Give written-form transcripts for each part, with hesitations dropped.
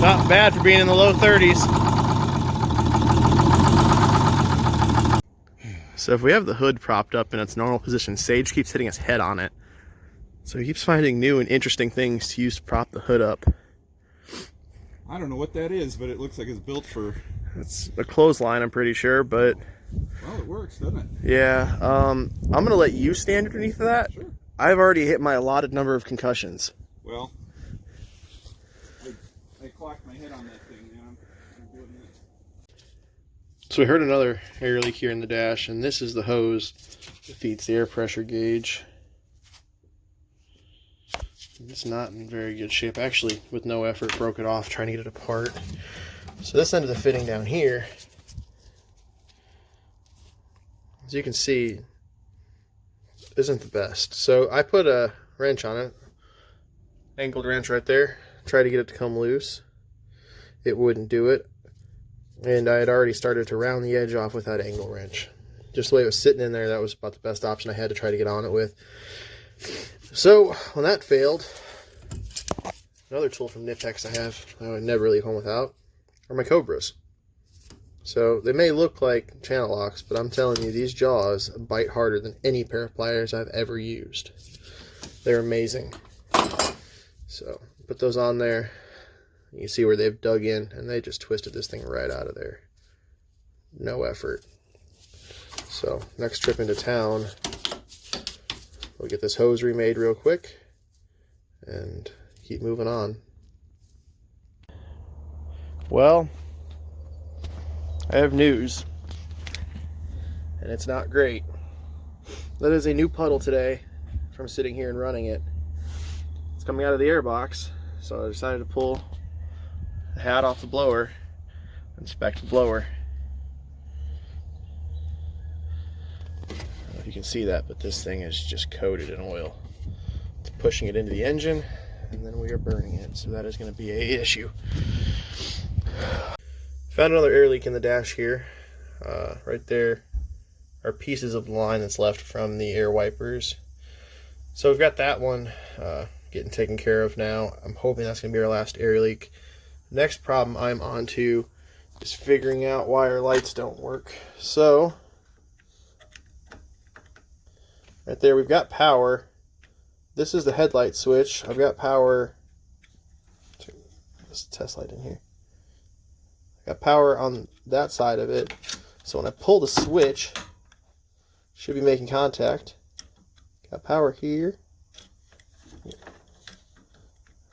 Not bad for being in the low 30s. So if we have the hood propped up in its normal position, Sage keeps hitting his head on it. So he keeps finding new and interesting things to use to prop the hood up. I don't know what that is, but it looks like it's built for... It's a clothesline, I'm pretty sure, but... Well, it works, doesn't it? Yeah, I'm going to let you stand underneath of that. Sure. I've already hit my allotted number of concussions. Well, I clocked my head on that thing, man. I'm doing it. So we heard another air leak here in the dash, and this is the hose that feeds the air pressure gauge. It's not in very good shape. Actually, with no effort, broke it off trying to get it apart. So this end of the fitting down here, as you can see, isn't the best. So I put a wrench on it, angled wrench right there, tried to get it to come loose. It wouldn't do it. And I had already started to round the edge off with that angle wrench. Just the way it was sitting in there, that was about the best option I had to try to get on it with. So when that failed, another tool from Nipex I have, I would never leave home without, are my Cobras. So they may look like channel locks, but I'm telling you, these jaws bite harder than any pair of pliers I've ever used. They're amazing. So put those on there. You see where they've dug in, and they just twisted this thing right out of there. No effort. So next trip into town, we'll get this hose remade real quick and keep moving on. Well, I have news, and it's not great. That is a new puddle today from sitting here and running it. It's coming out of the air box, so I decided to pull the hat off the blower, inspect the blower. I don't know if you can see that, but this thing is just coated in oil. It's pushing it into the engine, and then we are burning it, so that is going to be an issue. Found another air leak in the dash here. Right there are pieces of line that's left from the air wipers. So we've got that one getting taken care of now. I'm hoping that's going to be our last air leak. Next problem I'm on to is figuring out why our lights don't work. So right there we've got power. This is the headlight switch. I've got power. There's a test light in here. Got power on that side of it, so when I pull the switch, should be making contact. Got power here.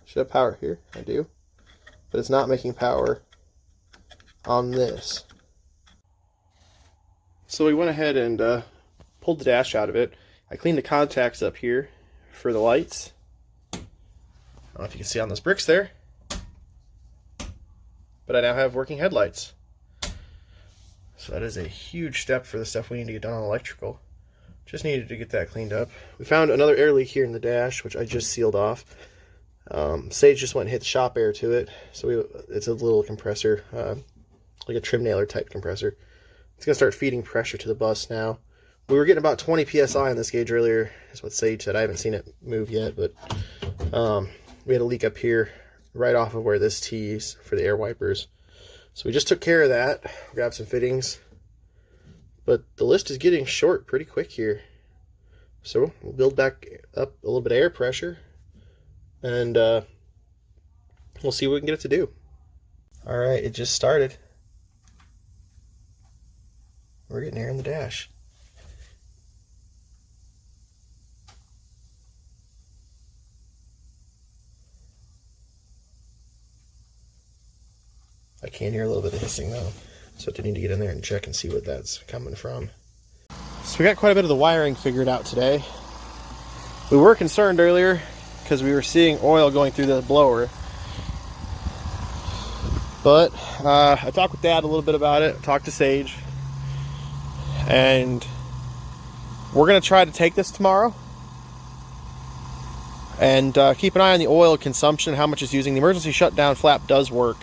Should have power here, I do, but it's not making power on this. So we went ahead and pulled the dash out of it. I cleaned the contacts up here for the lights. I don't know if you can see on those bricks there. But I now have working headlights. So that is a huge step for the stuff we need to get done on electrical. Just needed to get that cleaned up. We found another air leak here in the dash, which I just sealed off. Sage just went and hit the shop air to it. So it's a little compressor, like a trim nailer type compressor. It's going to start feeding pressure to the bus now. We were getting about 20 psi on this gauge earlier, is what Sage said. I haven't seen it move yet, but we had a leak up here right off of where this tees for the air wipers. So we just took care of that, grabbed some fittings, but the list is getting short pretty quick here. So we'll build back up a little bit of air pressure, and we'll see what we can get it to do. All right, it just started. We're getting air in the dash. I can hear a little bit of hissing though, so I need to get in there and check and see what that's coming from. So we got quite a bit of the wiring figured out today. We were concerned earlier because we were seeing oil going through the blower. But I talked with Dad a little bit about it, talked to Sage, and we're going to try to take this tomorrow and keep an eye on the oil consumption, how much it's using. The emergency shutdown flap does work.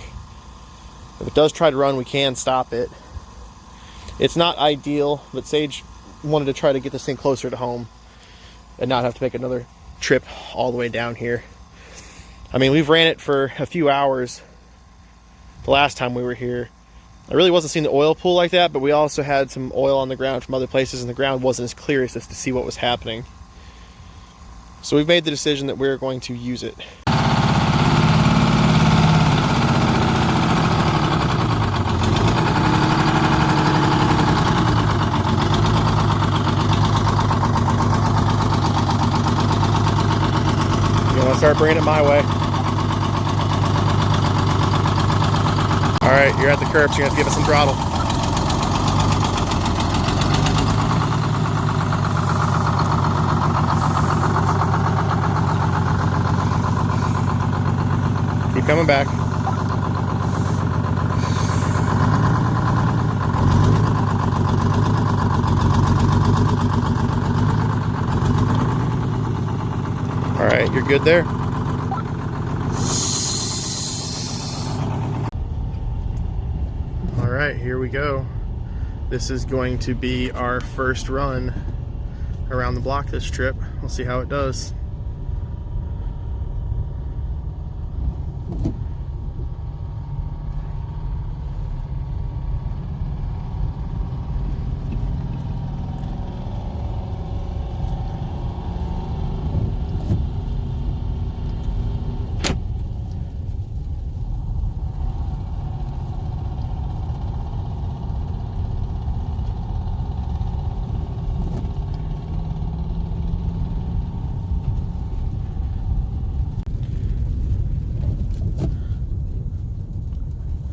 If it does try to run, we can stop it. It's not ideal, but Sage wanted to try to get this thing closer to home and not have to make another trip all the way down here. I mean, we've ran it for a few hours the last time we were here. I really wasn't seeing the oil pool like that, but we also had some oil on the ground from other places, and the ground wasn't as clear as this to see what was happening. So we've made the decision that we're going to use it. You want to start bringing it my way? All right, you're at the curb, so you're going to have to give us some throttle. Keep coming back. All right, you're good there. All right, here we go. This is going to be our first run around the block this trip. We'll see how it does.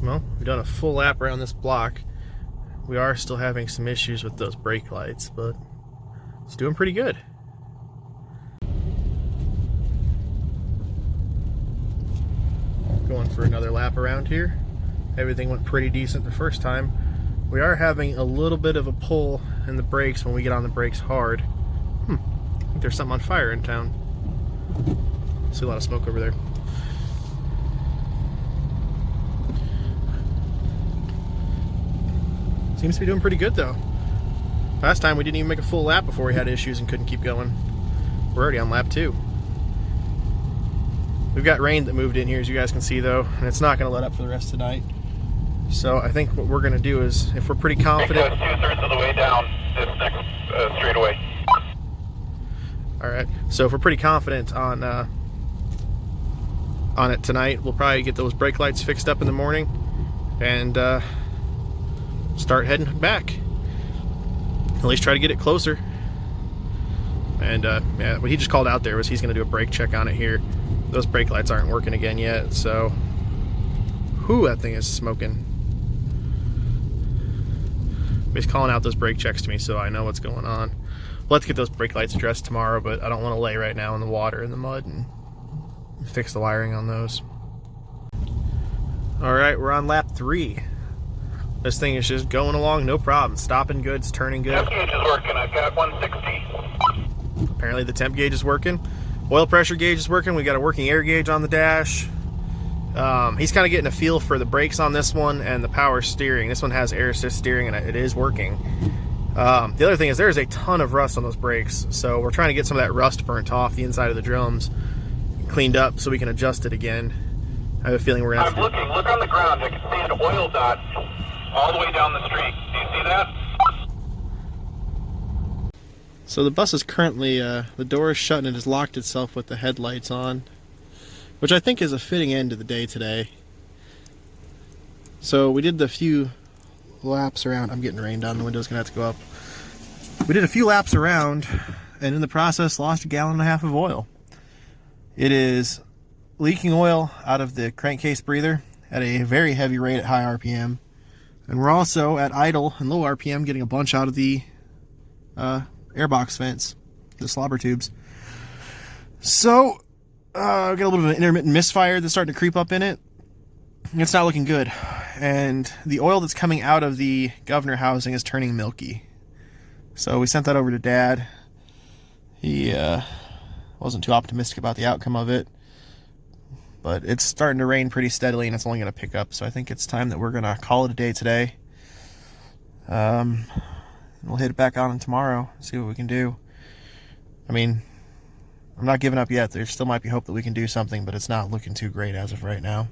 Well, we've done a full lap around this block. We are still having some issues with those brake lights, but it's doing pretty good. Going for another lap around here. Everything went pretty decent the first time. We are having a little bit of a pull in the brakes when we get on the brakes hard. I think there's something on fire in town. See a lot of smoke over there. Seems to be doing pretty good though. Last time we didn't even make a full lap before we had issues and couldn't keep going. We're already on lap 2. We've got rain that moved in here, as you guys can see though, and it's not going to let up for the rest of the night. So I think what we're going to do is, if we're pretty confident... 2/3 of the way down this next straightaway. Alright, so if we're pretty confident on it tonight, we'll probably get those brake lights fixed up in the morning and start heading back. At least try to get it closer. And yeah, what he just called out there was he's going to do a brake check on it here. Those brake lights aren't working again yet, so whew, that thing is smoking. He's calling out those brake checks to me, so I know what's going on. Let's get those brake lights addressed tomorrow, but I don't want to lay right now in the water and the mud and fix the wiring on those. Alright, we're on lap 3. This thing is just going along, no problem. Stopping good, it's turning good. Temp gauge is working. I've got 160. Apparently the temp gauge is working. Oil pressure gauge is working. We got a working air gauge on the dash. He's kind of getting a feel for the brakes on this one and the power steering. This one has air assist steering and it is working. The other thing is there's a ton of rust on those brakes, so we're trying to get some of that rust burnt off the inside of the drums, cleaned up so we can adjust it again. I have a feeling we're gonna have to... Look on the ground. I can see an oil dot all the way down the street. Do you see that? So the bus is currently, the door is shut and it has locked itself with the headlights on, which I think is a fitting end to the day today. So we did the few laps around. I'm getting rained on, the window's gonna have to go up. We did a few laps around and in the process lost 1.5 gallons of oil. It is leaking oil out of the crankcase breather at a very heavy rate at high RPM. And we're also at idle and low RPM getting a bunch out of the airbox vents, the slobber tubes. So, we got a little bit of an intermittent misfire that's starting to creep up in it. It's not looking good. And the oil that's coming out of the governor housing is turning milky. So we sent that over to Dad. He wasn't too optimistic about the outcome of it. But it's starting to rain pretty steadily and it's only going to pick up. So I think it's time that we're going to call it a day today. We'll hit it back on tomorrow, see what we can do. I mean, I'm not giving up yet. There still might be hope that we can do something, but it's not looking too great as of right now.